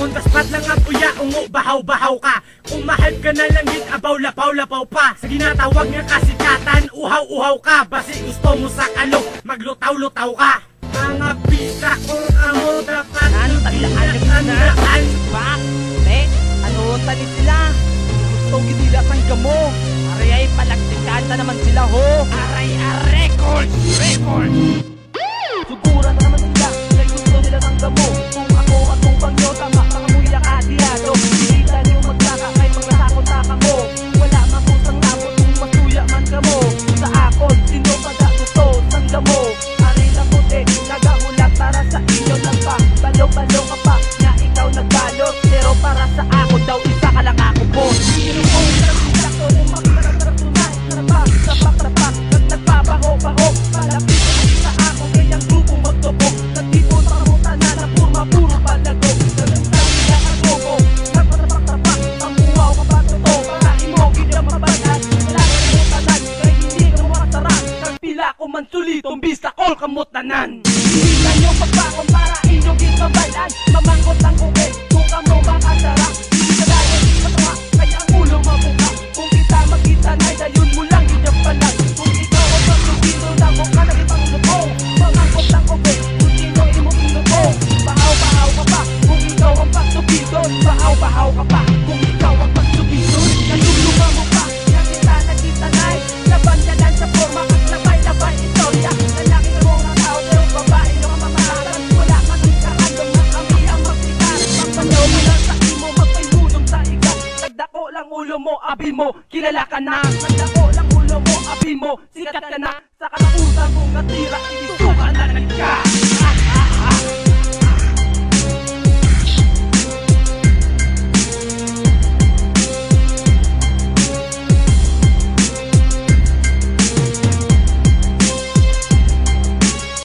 On the spot lang ang puya, ungo, bahaw-bahaw ka. Kung mahal ka na lang din, abaw, lapaw-lapaw pa. Sa ginatawag nga kasikatan, uhaw-uhaw ka. Basi gusto mo sa kalong, maglutaw-lutaw ka. Mga pita kung amo dapat tandaan. Ba? Ano tali sila? Gusto ginila sang gamo. Aray ay palagtikan na naman sila ho. Aray record. Sugura na naman sila. Kaya gusto nila ng gamo. Kung ako at kung bangyo, tama mga muya kadiyado. Hindi niyo magkaka kay mga sakot-taka mo. Wala makusang nabot kung masuya man kamo. Sa akon, sino pa da gusto sang gamo? Aray na puti, nagahulat para sa inyo lang pa. Balo-balo ka pa, na ikaw nagbalot. Pero para sa ako daw, isa ka lang ako po. Sino ko, sarap ko, umaktarap tunay. Tarapak, tapak, nagpapaho-paho. Palapit sa ako, kayang grupo magtubok. Nagtipon sa kamutanan na puro palago. Nagantang niya ang logo. Nagpatapak, ang buwaw ka pa totoo. Parahin mo, hindi mabalat. Wala ka kamutanan, kaya hindi ka makataran. Nagpila ko man sulitong bista all kamutanan. Hindi na nyo pagpakumpara, inyong ginabalan. Mamangkot ang kukin, kung kamo makasarap. Hindi ka dahil matama, kaya ang ulo mabuka. Kung kita magkita na, dayon mo lang yung palag. Kung ikaw ang pagtugino na mo ka nagipang lupong. Mamangkot ang kukin, kung sino imong inutong. Bahaw ka pa, kung ikaw ang pagtugino. Bahaw ka pa, kung ikaw ang pagtugino. Nalulunga mo pa, nakita na, laban ka lang sa forma. Labay istorya, lalaki ka mong tao, pero babae nyo ang mamalaran. Wala ka ng kahandong na kami ang magsikat. Magpanaw mo lang sa imo, magpaybulong sa ikat. Nagdako lang ulo mo, abi mo, kilala ka na. Nagdako lang ulo mo, abi mo, sikat ka na. Sa katakutan mong natira, isuka na lang ka.